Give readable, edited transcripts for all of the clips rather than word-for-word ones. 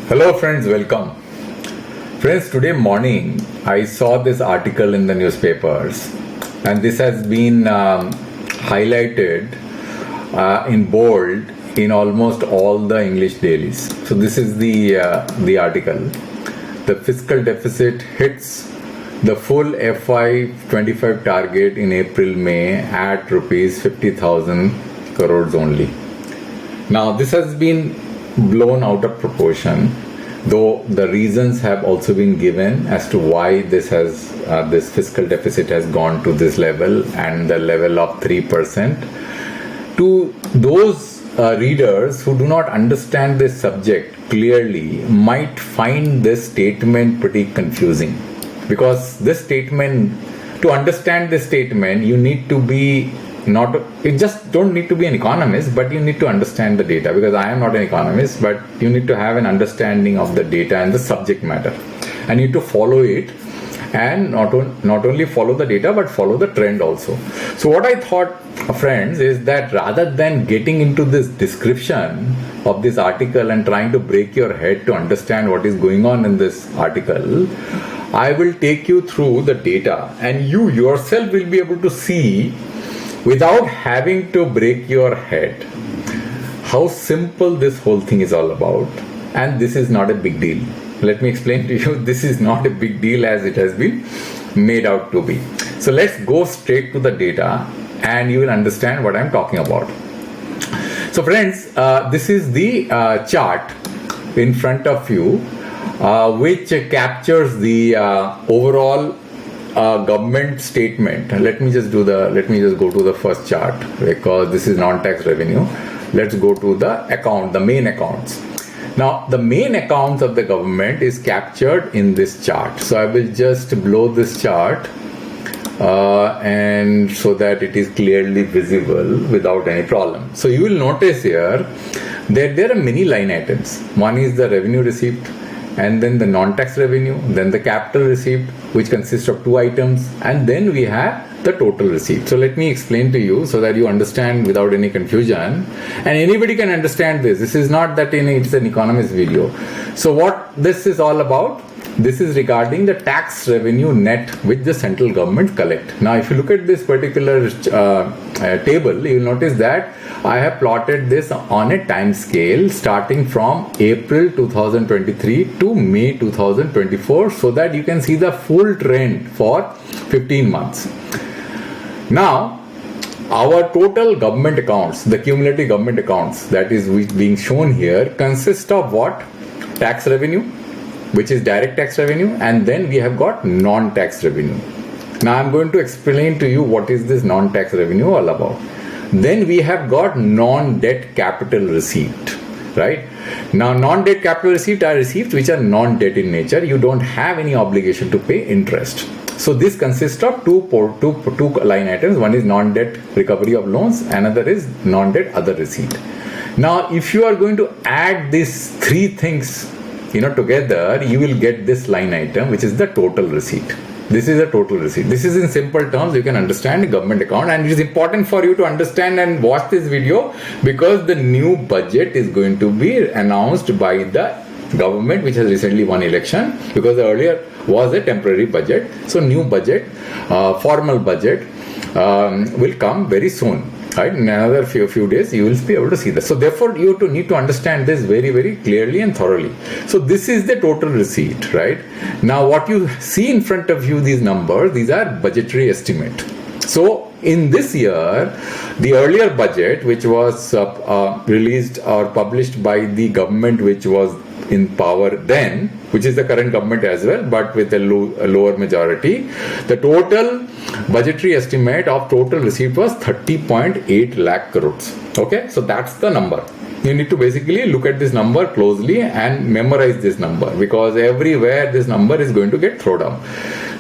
Hello friends, welcome. Friends, today morning I saw this article in the newspapers and this has been highlighted in bold in almost all the English dailies. So this is the article. The fiscal deficit hits the full FY25 target in April-May at rupees 50,000 crores only. Now this has been blown out of proportion, though the reasons have also been given as to why this fiscal deficit has gone to this level and the level of 3%. To those readers who do not understand this subject clearly might find this statement pretty confusing, because this statement, to understand this statement, you need to be you just don't need to be an economist, but you need to understand the data, because I am not an economist, but you need to have an understanding of the data and the subject matter, and you need to follow it, and not only follow the data but follow the trend also. So what I thought, friends, is that rather than getting into this description of this article and trying to break your head to understand what is going on in this article, I will take you through the data, and you yourself will be able to see, without having to break your head, how simple this whole thing is all about. And this is not a big deal. Let me explain to you, this is not a big deal as it has been made out to be. So let's go straight to the data and you will understand what I'm talking about. So friends, this is the chart in front of you, which captures the overall government statement. Let me just go to the first chart, because this is non-tax revenue. Let's go to the main accounts. Now the main accounts of the government is captured in this chart. So I will just blow this chart and so that it is clearly visible without any problem. So you will notice here that there are many line items. One is the revenue receipt, and then the non-tax revenue, then the capital receipt, which consists of two items, and then we have the total receipt. So let me explain to you so that you understand without any confusion, and anybody can understand this. This is not that it's an economist video. So what this is all about, this is regarding the tax revenue net which the central government collect. Now if you look at this particular table, you will notice that I have plotted this on a time scale starting from April 2023 to May 2024, so that you can see the full trend for 15 months. Now our total government accounts, the cumulative government accounts that is being shown here, consist of what? Tax revenue, which is direct tax revenue, and then we have got non-tax revenue. Now I'm going to explain to you what is this non-tax revenue all about. Then we have got non-debt capital receipt, right? Now non-debt capital receipt are receipts which are non-debt in nature. You don't have any obligation to pay interest. So this consists of two line items. One is non-debt recovery of loans, another is non-debt other receipt. Now if you are going to add these three things together, you will get this line item, which is the total receipt. This is a total receipt. This is in simple terms, you can understand a government account, and it is important for you to understand and watch this video, because the new budget is going to be announced by the government which has recently won election, because the earlier was a temporary budget. So new budget, formal budget will come very soon. Right? In another few days you will be able to see this. So therefore you need to understand this very, very clearly and thoroughly. So this is the total receipt, right? Now what you see in front of you, these numbers, these are budgetary estimate. So in this year, the earlier budget, which was released or published by the government which was in power then, which is the current government as well, but with a lower majority, the total budgetary estimate of total receipt was 30.8 lakh crores. Okay, so that's the number. You need to basically look at this number closely and memorize this number, because everywhere this number is going to get thrown down.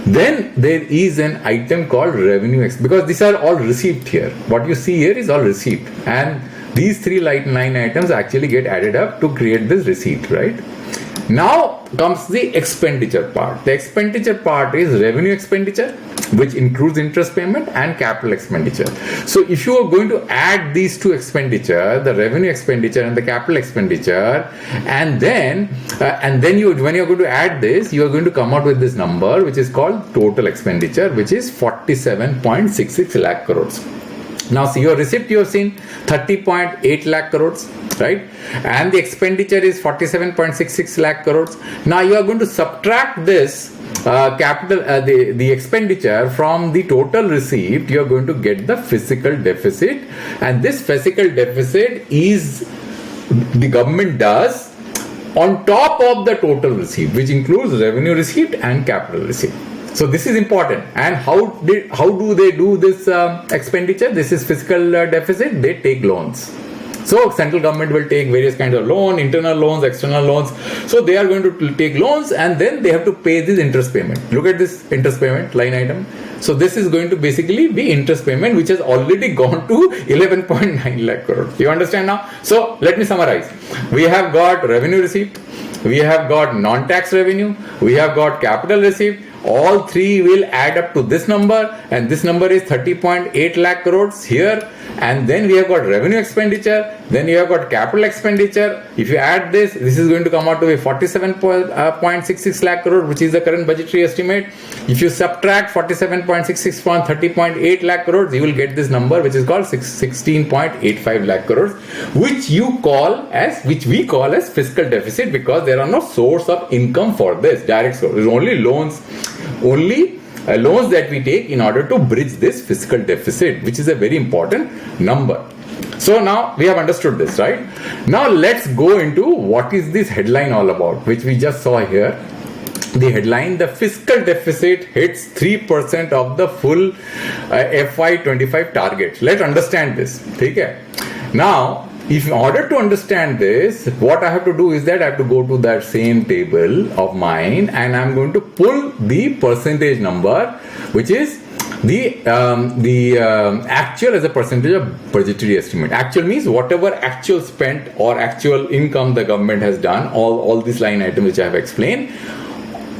Then there is an item called revenue, because these are all receipt here. What you see here is all receipt, and these three line items actually get added up to create this receipt, right? Now comes the expenditure part. The expenditure part is revenue expenditure, which includes interest payment and capital expenditure. So if you are going to add these two expenditure, the revenue expenditure and the capital expenditure, and then you, when you are going to add this, you are going to come out with this number, which is called total expenditure, which is 47.66 lakh crores. Now see, your receipt you have seen 30.8 lakh crores, right? And the expenditure is 47.66 lakh crores. Now you are going to subtract this the expenditure from the total receipt. You are going to get the fiscal deficit, and this fiscal deficit is the government does on top of the total receipt, which includes revenue receipt and capital receipt. So this is important. And how do they do this expenditure? This is fiscal deficit. They take loans. So central government will take various kinds of loan, internal loans, external loans. So they are going to take loans, and then they have to pay this interest payment. Look at this interest payment line item. So this is going to basically be interest payment, which has already gone to 11.9 lakh crore. You understand now? So let me summarize. We have got revenue receipt, we have got non-tax revenue, we have got capital receipt. All three will add up to this number, and this number is 30.8 lakh crores here. And then we have got revenue expenditure, then you have got capital expenditure. If you add this, this is going to come out to be 47.66 lakh crore, which is the current budgetary estimate. If you subtract 47.66 from 30.8 lakh crores, you will get this number, which is called 16.85 lakh crores, which we call as fiscal deficit, because there are no source of income for this direct source. It's only loans that we take in order to bridge this fiscal deficit, which is a very important number. So now we have understood this, right? Now let's go into what is this headline all about, which we just saw here. The headline: the fiscal deficit hits 3% of the full FY25 target. Let's understand this. Okay? Now, in order to understand this, what I have to do is that I have to go to that same table of mine, and I'm going to pull the percentage number, which is the actual as a percentage of budgetary estimate. Actual means whatever actual spent or actual income the government has done, all these line items which I have explained,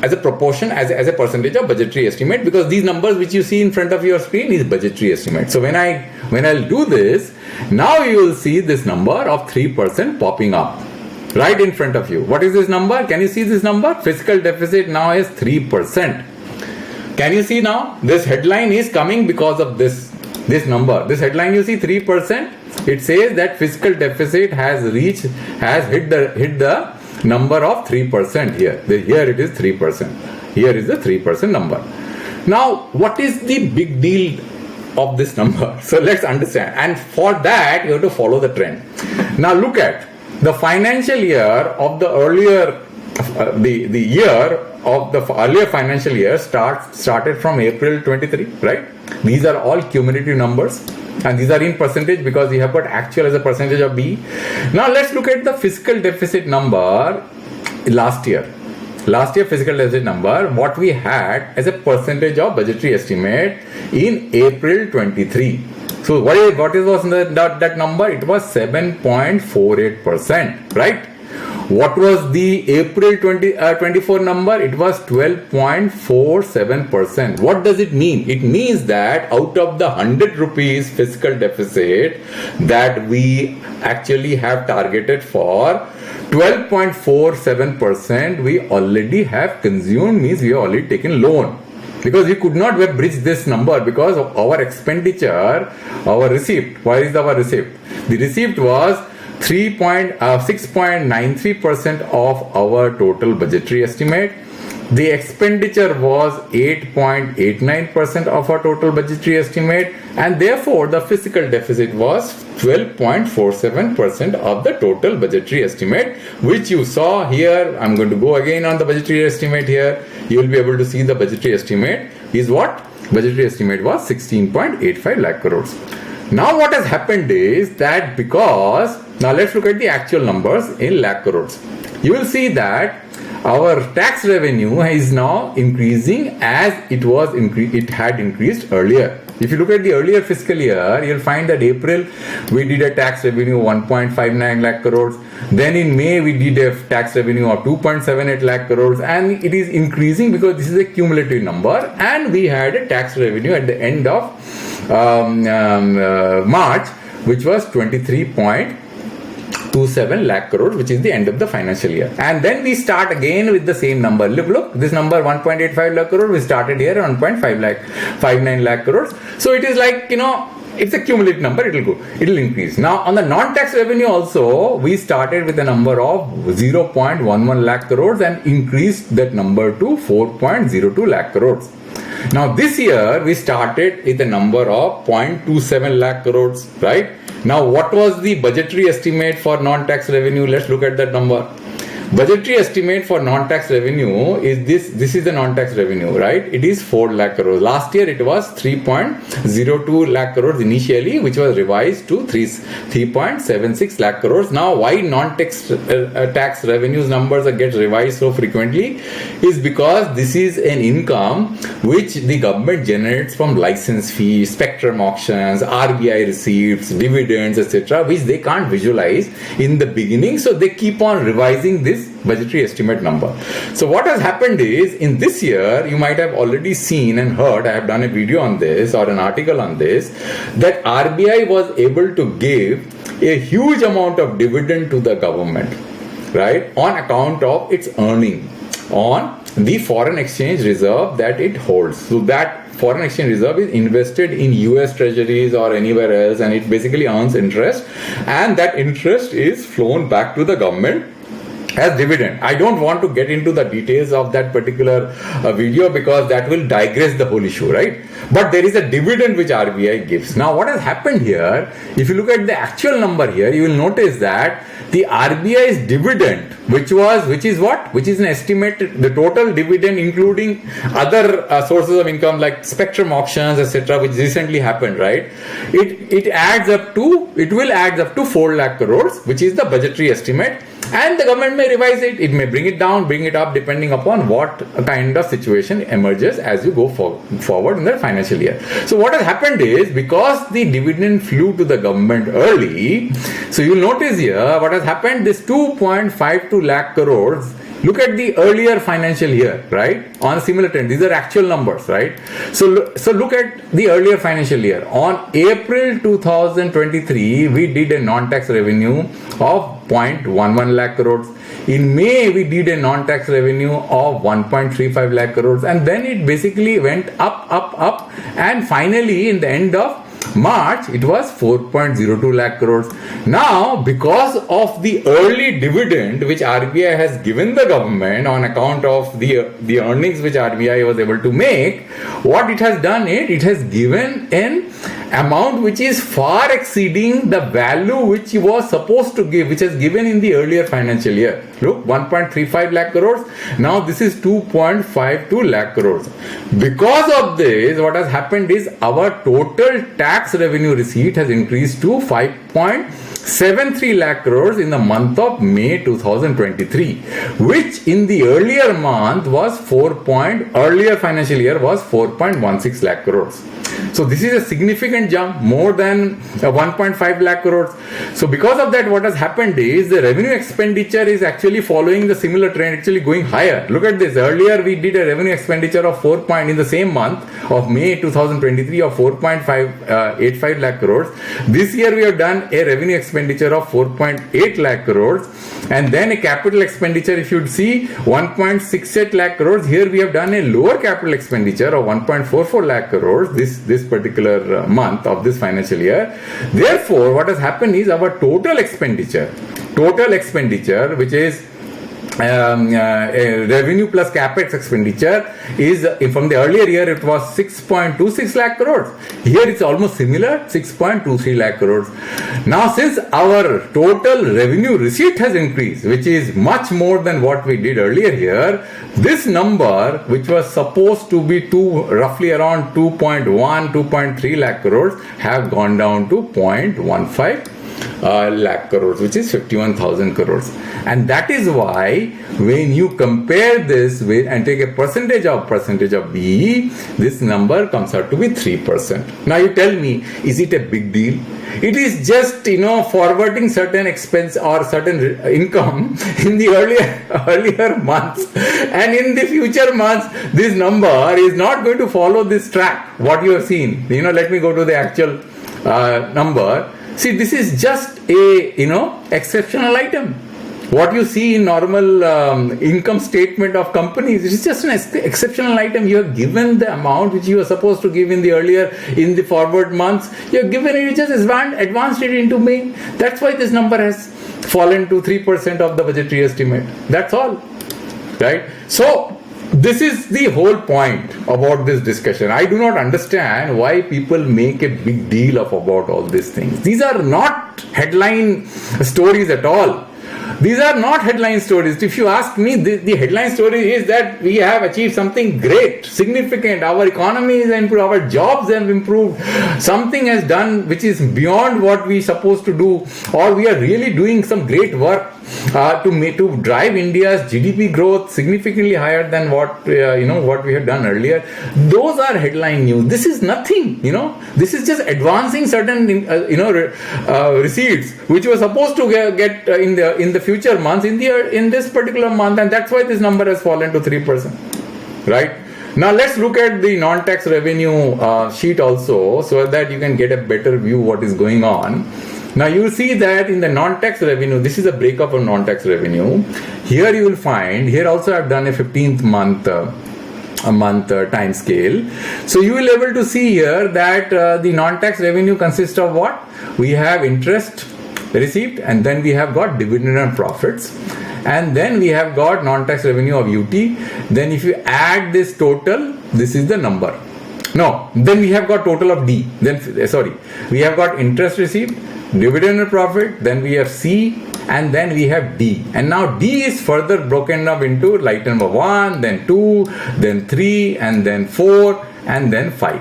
as a proportion, as a percentage of budgetary estimate, because these numbers which you see in front of your screen is budgetary estimate. So when I'll do this, now you will see this number of 3% popping up right in front of you. What is this number? Can you see this number? Fiscal deficit now is 3%. Can you see now? This headline is coming because of this number. This headline you see 3%. It says that fiscal deficit has hit the number of 3% here. Here it is 3%. Here is the 3% number. Now, what is the big deal of this number? So let's understand. And for that, you have to follow the trend. Now look at the financial year of the earlier, the year of the earlier financial year started from April 23, right? These are all cumulative numbers. And these are in percentage because we have got actual as a percentage of B. Now let's look at the fiscal deficit number last year. Last year fiscal deficit number, what we had as a percentage of budgetary estimate in April 23. So what was that number? It was 7.48%, right? What was the April 24 number? It was 12.47%. What does it mean? It means that out of the 100 rupees fiscal deficit that we actually have targeted for, 12.47% we already have consumed, means we have already taken loan. Because we could not bridge this number because of our expenditure, our receipt. Why is our receipt? The receipt was 6.93% of our total budgetary estimate. The expenditure was 8.89% of our total budgetary estimate, and therefore the fiscal deficit was 12.47% of the total budgetary estimate, which you saw here. I'm going to go again on the budgetary estimate here. You will be able to see the budgetary estimate is what? Budgetary estimate was 16.85 lakh crores. Now what has happened is that now let's look at the actual numbers in lakh crores. You will see that our tax revenue is now increasing as it had increased earlier. If you look at the earlier fiscal year, you'll find that April we did a tax revenue 1.59 lakh crores. Then in May we did a tax revenue of 2.78 lakh crores, and it is increasing because this is a cumulative number. And we had a tax revenue at the end of March, which was 23.27 lakh crores, which is the end of the financial year. And then we start again with the same number. Look, this number 1.85 lakh crores, we started here 1.59 lakh crores. So it is like, it's a cumulative number, it'll increase. Now on the non-tax revenue also, we started with a number of 0.11 lakh crores and increased that number to 4.02 lakh crores. Now this year we started with a number of 0.27 lakh crores, right? Now what was the budgetary estimate for non-tax revenue? Let's look at that number. Budgetary estimate for non-tax revenue is this is the non-tax revenue, right? It is 4 lakh crores. Last year it was 3.02 lakh crores initially, which was revised to 3.76 lakh crores. Now why non-tax tax revenues numbers get revised so frequently is because this is an income which the government generates from license fees, spectrum auctions, RBI receipts, dividends, etc., which they can't visualize in the beginning, so they keep on revising this budgetary estimate number. So what has happened is, in this year, you might have already seen and heard, I have done a video on this or an article on this, that RBI was able to give a huge amount of dividend to the government, right, on account of its earning on the foreign exchange reserve that it holds. So that foreign exchange reserve is invested in US treasuries or anywhere else, and it basically earns interest, and that interest is flown back to the government as dividend. I don't want to get into the details of that particular video because that will digress the whole issue, right? But there is a dividend which RBI gives. Now what has happened here, if you look at the actual number here, you will notice that the RBI's dividend, which is an estimate, the total dividend including other sources of income like spectrum auctions, etc., which recently happened, right? It will add up to 4 lakh crores, which is the budgetary estimate. And the government may revise it, it may bring it down, bring it up, depending upon what kind of situation emerges as you go forward in the financial year. So what has happened is, because the dividend flew to the government early, so you'll notice here what has happened, this 2.52 lakh crores. Look at the earlier financial year, right? On a similar trend. These are actual numbers, right? So look at the earlier financial year. On April 2023, we did a non-tax revenue of 0.11 lakh crores. In May, we did a non-tax revenue of 1.35 lakh crores. And then it basically went up. And finally, in the end of March, it was 4.02 lakh crores. Now, because of the early dividend which RBI has given the government on account of the earnings which RBI was able to make, what it has done is, it has given an amount which is far exceeding the value which it was supposed to give, which has given in the earlier financial year. Look, 1.35 lakh crores. Now this is 2.52 lakh crores. Because of this, what has happened is our total tax revenue receipt has increased to 5.73 lakh crores in the month of May 2023, which in the earlier month was earlier financial year was 4.16 lakh crores. So this is a significant jump, more than 1.5 lakh crores. So because of that, what has happened is the revenue expenditure is actually following the similar trend, actually going higher. Look at this. Earlier we did a revenue expenditure of in the same month of May 2023 of 4.85 lakh crores. This year we have done a revenue expenditure of 4.8 lakh crores, and then a capital expenditure, if you'd see, 1.68 lakh crores. Here we have done a lower capital expenditure of 1.44 lakh crores this particular month of this financial year. Therefore, what has happened is our total expenditure, which is revenue plus capex expenditure, is from the earlier year it was 6.26 lakh crores. Here it's almost similar, 6.23 lakh crores. Now since our total revenue receipt has increased, which is much more than what we did earlier here, this number, which was supposed to be roughly around 2.3 lakh crores, have gone down to 0.15 lakh crores, which is 51,000 crores. And that is why when you compare this with and take a percentage of BE, this number comes out to be 3%. Now you tell me, is it a big deal? It is just, forwarding certain expense or certain income in the earlier months, and in the future months, this number is not going to follow this track, what you have seen. Let me go to the actual number. See, this is just a, exceptional item. What you see in normal income statement of companies, it is just an exceptional item. You have given the amount which you were supposed to give in the forward months. You have given it, you just advanced it into May. That's why this number has fallen to 3% of the budgetary estimate. That's all. Right? So, this is the whole point about this discussion. I do not understand why people make a big deal about all these things. These are not headline stories at all. These are not headline stories. If you ask me, the headline story is that we have achieved something great, significant. Our economy is improved, our jobs have improved. Something has done which is beyond what we are supposed to do, or we are really doing some great work to drive India's GDP growth significantly higher than what we have done earlier. Those are headline news. This is nothing. This is just advancing certain receipts which were supposed to get in the future months in this particular month, and that's why this number has fallen to 3%. Right? Now let's look at the non-tax revenue sheet also, so that you can get a better view what is going on. Now you will see that in the non-tax revenue, this is a breakup of non-tax revenue. Here you will find, here also I have done a 15th month time scale. So you will be able to see here that the non-tax revenue consists of what? We have interest received, and then we have got dividend and profits, and then we have got non-tax revenue of UT. Then if you add this total, this is the number. No, then we have got total of D. We have got interest received, dividend and profit, then we have C, and then we have D. And now D is further broken up into item number 1, then 2, then 3, and then 4, and then 5.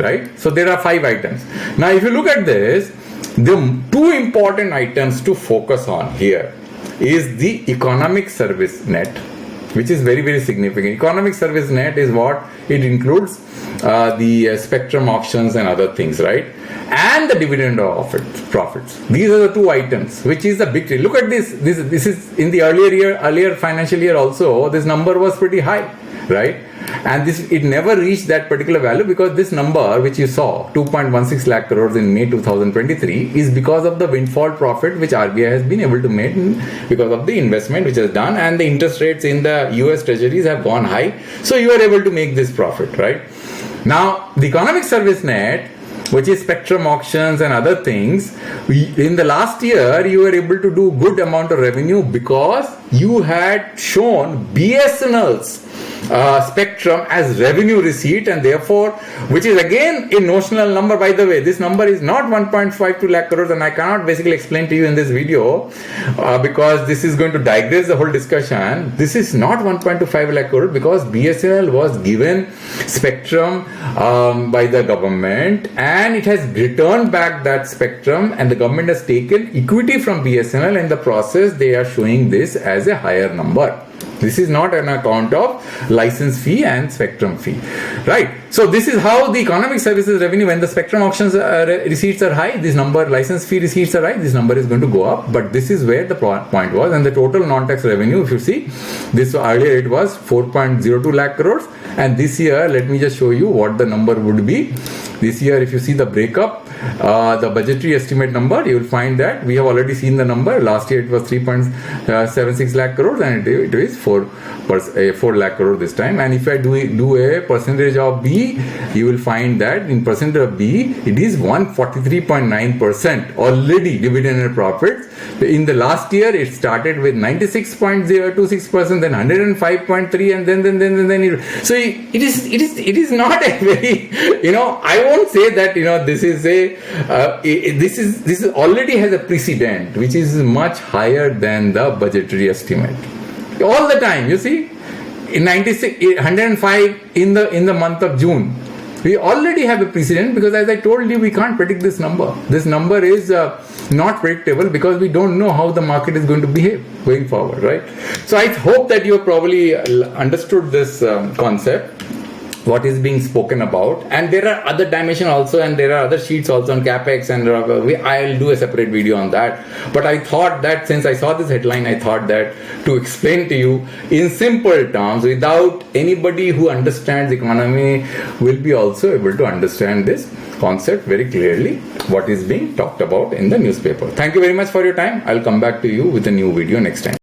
Right? So there are 5 items. Now if you look at this, the 2 important items to focus on here is the economic service net, which is very, very significant. Economic service net is what? It includes the spectrum auctions and other things, right? And the dividend of profits. These are the 2 items, which is the big thing. Look at this. This is in the earlier financial year also, this number was pretty high, right? And it never reached that particular value, because this number which you saw, 2.16 lakh crores in May 2023, is because of the windfall profit which RBI has been able to make because of the investment which has done, and the interest rates in the US treasuries have gone high. So you are able to make this profit, right? Now, the economic service net, which is spectrum auctions and other things, in the last year you were able to do good amount of revenue because you had shown BSNL's spectrum as revenue receipt, and therefore, which is again a notional number. By the way, this number is not 1.52 lakh crores, and I cannot basically explain to you in this video because this is going to digress the whole discussion. This is not 1.25 lakh crores because BSNL was given spectrum by the government, and it has returned back that spectrum, and the government has taken equity from BSNL. In the process, they are showing this as a higher number. This is not an account of license fee and spectrum fee, right? So this is how the economic services revenue, when the spectrum auctions receipts are high, this number, license fee receipts are high, this number is going to go up. But this is where the point was, and the total non-tax revenue, if you see, this earlier it was 4.02 lakh crores, and this year, let me just show you what the number would be. This year, if you see the breakup, the budgetary estimate number, you will find that we have already seen the number. Last year it was 3.76 lakh crores, and it is 4 lakh crore this time. And if I do a percentage of B, you will find that in percentage of B, it is 143.9% already dividend and profits. In the last year, it started with 96.026%, then 105.3, and then so it is not a very, I won't say that this is this already has a precedent which is much higher than the budgetary estimate. All the time, you see, in 96, 105 in the month of June, We already have a precedent because, as I told you, we can't predict this number. This number is not predictable because we don't know how the market is going to behave going forward, right? So I hope that you have probably understood this concept, what is being spoken about, and there are other dimensions also, and there are other sheets also on capex, and I'll do a separate video on that. But I thought that since I saw this headline, I thought that to explain to you in simple terms, without anybody who understands economy will be also able to understand this concept very clearly, what is being talked about in the newspaper. Thank you very much for your time. I'll come back to you with a new video next time.